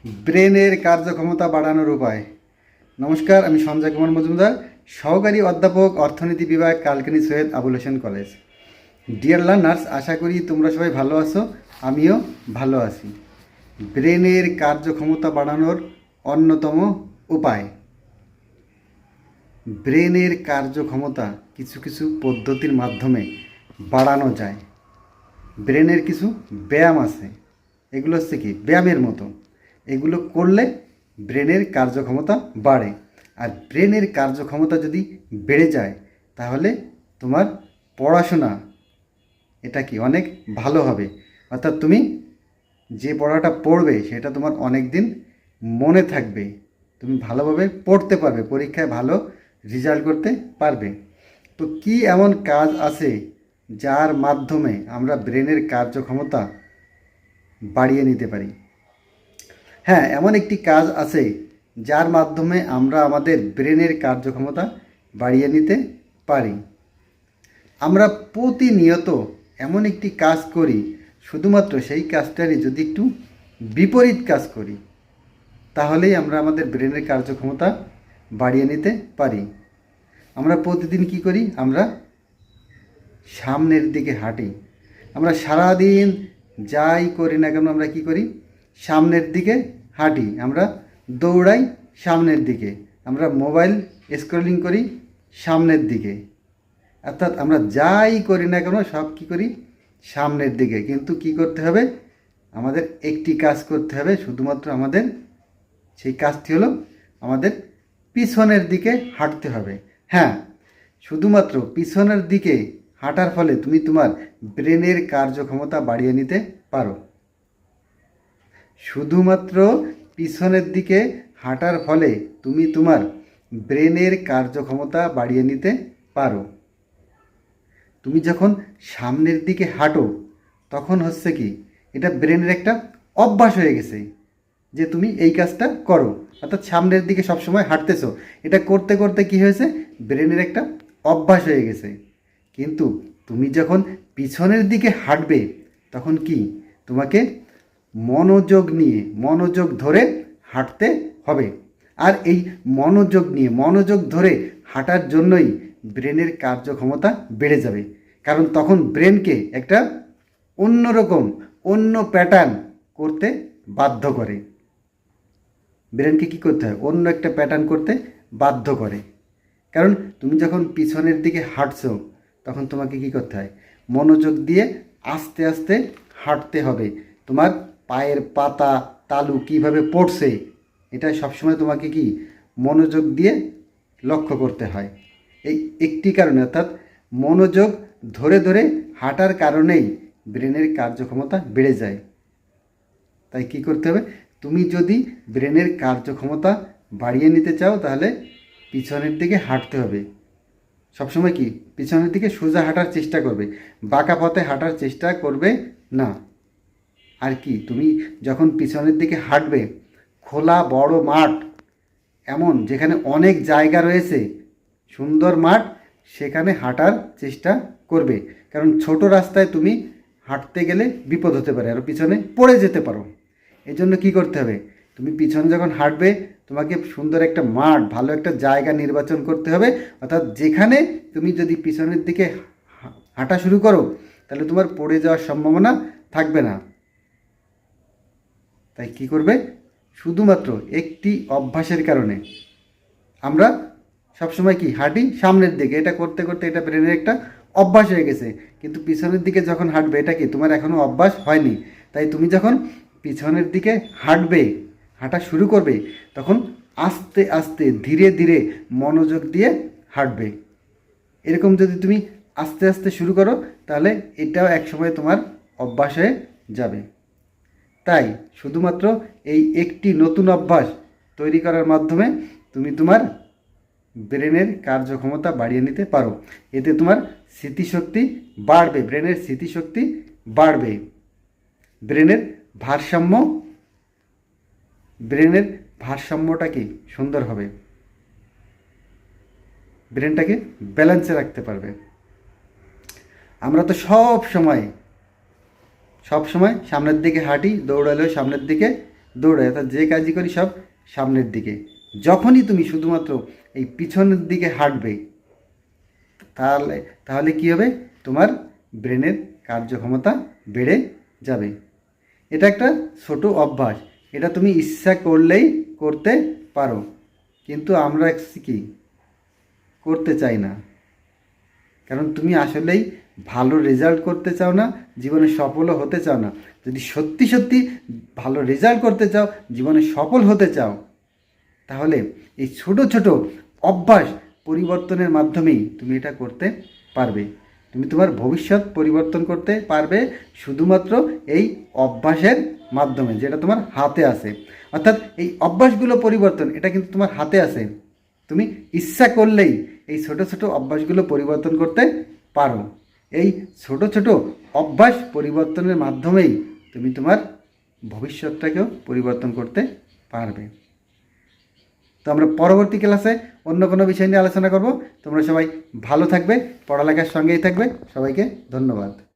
ব্রেনের কার্যক্ষমতা বাড়ানোর উপায়। নমস্কার, আমি সঞ্জয় কুমার মজুমদার, সহকারী অধ্যাপক, অর্থনীতি বিভাগ, Kalkini Syed Abul Hossain college. Dear learners, আশা করি তোমরা সবাই ভালো আছো, আমিও ভালো আছি। ব্রেনের কার্যক্ষমতা বাড়ানোর অন্যতম উপায়, ব্রেনের কার্যক্ষমতা কিছু কিছু পদ্ধতির মাধ্যমে বাড়ানো যায়। ব্রেনের কিছু ব্যায়াম আছে, এগুলো হচ্ছে কি ব্যায়ামের মতো। এগুলো করলে ব্রেনের কার্যক্ষমতা বাড়ে। আর ব্রেনের কার্যক্ষমতা যদি বেড়ে যায় তাহলে তোমার পড়াশোনা এটা কি অনেক ভালো হবে। অর্থাৎ তুমি যে পড়াটা পড়বে সেটা তোমার অনেক দিন মনে থাকবে, তুমি ভালোভাবে পড়তে পারবে, পরীক্ষায় ভালো রেজাল্ট করতে পারবে। তো কি এমন কাজ আছে যার মাধ্যমে আমরা ব্রেনের কার্যক্ষমতা বাড়িয়ে নিতে পারি? হ্যাঁ, এমন একটি কাজ আছে যার মাধ্যমে আমরা আমাদের ব্রেনের কার্যক্ষমতা বাড়িয়ে নিতে পারি। আমরা প্রতিনিয়ত এমন একটি কাজ করি, শুধুমাত্র সেই কাজটারই যদি একটু বিপরীত কাজ করি তাহলেই আমরা আমাদের ব্রেনের কার্যক্ষমতা বাড়িয়ে নিতে পারি। আমরা প্রতিদিন কি করি? আমরা সামনের দিকে হাঁটি। আমরা সারাদিন যাই করি না কেন আমরা কি করি? সামনের দিকে হাঁটি। আমরা দৌড়াই সামনের দিকে, আমরা মোবাইল স্ক্রলিং করি সামনের দিকে। অর্থাৎ আমরা যাই করি না কেন সব কি করি? সামনের দিকে। কিন্তু কি করতে হবে? আমাদের একটি কাজ করতে হবে, শুধুমাত্র আমাদের সেই কাজটি হলো আমাদের পিছনের দিকে হাঁটতে হবে। হ্যাঁ, শুধুমাত্র পিছনের দিকে হাঁটার ফলে তুমি তোমার ব্রেনের কার্যক্ষমতা বাড়িয়ে নিতে পারো। শুধুমাত্র পিছনের দিকে হাঁটার ফলে তুমি তোমার ব্রেনের কার্যক্ষমতা বাড়িয়ে নিতে পারো। তুমি যখন সামনের দিকে হাঁটো তখন হচ্ছে কি, এটা ব্রেনের একটা অভ্যাস হয়ে গেছে যে তুমি এই কাজটা করো। অর্থাৎ সামনের দিকে সবসময় হাঁটতেছো, এটা করতে করতে কি হয়েছে? ব্রেনের একটা অভ্যাস হয়ে গেছে। কিন্তু তুমি যখন পিছনের দিকে হাঁটবে তখন কি তোমাকে মনোযোগ নিয়ে, মনোযোগ ধরে হাঁটতে হবে। আর এই মনোযোগ ধরে হাঁটার জন্যই ব্রেনের কার্যক্ষমতা বেড়ে যাবে। কারণ তখন ব্রেনকে একটা অন্যরকম, অন্য প্যাটার্ন করতে বাধ্য করে। ব্রেনকে কী করতে হয়? অন্য একটা প্যাটার্ন করতে বাধ্য করে। কারণ তুমি যখন পিছনের দিকে হাঁটছো তখন তোমাকে কী করতে হয়? মনোযোগ দিয়ে আস্তে আস্তে হাঁটতে হবে। তোমার পায়ের পাতা তালু কীভাবে পড়ছে এটা সবসময় তোমাকে কি মনোযোগ দিয়ে লক্ষ্য করতে হয়। এই একটি কারণে, অর্থাৎ মনোযোগ ধরে ধরে হাঁটার কারণেই ব্রেনের কার্যক্ষমতা বেড়ে যায়। তাই কি করতে হবে? তুমি যদি ব্রেনের কার্যক্ষমতা বাড়িয়ে নিতে চাও তাহলে পিছনের দিকে হাঁটতে হবে। সবসময় কি পিছনের দিকে সোজা হাঁটার চেষ্টা করবে, বাঁকা পথে হাঁটার চেষ্টা করবে না। আর কি, তুমি যখন পিছনের দিকে হাঁটবে খোলা বড় মাঠ, এমন যেখানে অনেক জায়গা রয়েছে, সুন্দর মাঠ, সেখানে হাঁটার চেষ্টা করবে। কারণ ছোট রাস্তায় তুমি হাঁটতে গেলে বিপদ হতে পারে, আর পিছনে পড়ে যেতে পারো। এই জন্য কী করতে হবে? তুমি পিছনে যখন হাঁটবে তোমাকে সুন্দর একটা মাঠ, ভালো একটা জায়গা নির্বাচন করতে হবে। অর্থাৎ যেখানে তুমি যদি পিছনের দিকে হাঁটা শুরু করো তাহলে তোমার পড়ে যাওয়ার সম্ভাবনা থাকবে না। তাই কি করবে? শুধুমাত্র একটি অভ্যাসের কারণে আমরা সবসময় কি হাঁটি সামনের দিকে, এটা করতে করতে এটা ব্রেনের একটা অভ্যাস হয়ে গেছে। কিন্তু পিছনের দিকে যখন হাঁটবে এটা কি তোমার এখনও অভ্যাস হয়নি। তাই তুমি যখন পিছনের দিকে হাঁটবে, হাঁটা শুরু করবে, তখন আস্তে আস্তে ধীরে ধীরে মনোযোগ দিয়ে হাঁটবে। এরকম যদি তুমি আস্তে আস্তে শুরু করো তাহলে এটাও একসময় তোমার অভ্যাস হয়ে যাবে। তাই শুধুমাত্র এই একটি নতুন অভ্যাস তৈরি করার মাধ্যমে তুমি তোমার ব্রেনের কার্যক্ষমতা বাড়িয়ে নিতে পারো। এতে তোমার স্মৃতিশক্তি বাড়বে, ব্রেনের স্মৃতিশক্তি বাড়বে, ব্রেনের ভারসাম্য, ব্রেনের ভারসাম্যটা কি সুন্দর হবে, ব্রেনটাকে ব্যালেন্সে রাখতে পারবে। আমরা তো সব সময় সামনের দিকে হাঁটি, দৌড়ালেও সামনের দিকে দৌড়াই, অর্থাৎ যে কাজই করি সব সামনের দিকে। যখনই তুমি শুধুমাত্র এই পিছনের দিকে হাঁটবে, তাহলে তাহলে কী হবে, তোমার ব্রেনের কার্যক্ষমতা বেড়ে যাবে। এটা একটা ছোট অভ্যাস, এটা তুমি ইচ্ছা করলেই করতে পারো, কিন্তু আমরা কি করতে চাই না, কারণ তুমি আসলেই ভালো রেজাল্ট করতে চাও না, জীবনে সফলও হতে চাও না। যদি সত্যি সত্যি ভালো রেজাল্ট করতে চাও, জীবনে সফল হতে চাও, তাহলে এই ছোট ছোট অভ্যাস পরিবর্তনের মাধ্যমেই তুমি এটা করতে পারবে। তুমি তোমার ভবিষ্যৎ পরিবর্তন করতে পারবে শুধুমাত্র এই অভ্যাসের মাধ্যমে, যেটা তোমার হাতে আছে। অর্থাৎ এই অভ্যাসগুলো পরিবর্তন, এটা কিন্তু তোমার হাতে আছে। তুমি ইচ্ছা করলেই এই ছোট ছোট অভ্যাসগুলো পরিবর্তন করতে পারো। এই ছোট ছোট অভ্যাস পরিবর্তনের মাধ্যমেই তুমি তোমার ভবিষ্যৎটাকেও পরিবর্তন করতে পারবে। তো আমরা পরবর্তী ক্লাসে অন্য কোনো বিষয় নিয়ে আলোচনা করব। তোমরা সবাই ভালো থাকবে, পড়ালেখার সঙ্গেই থাকবে। সবাইকে ধন্যবাদ।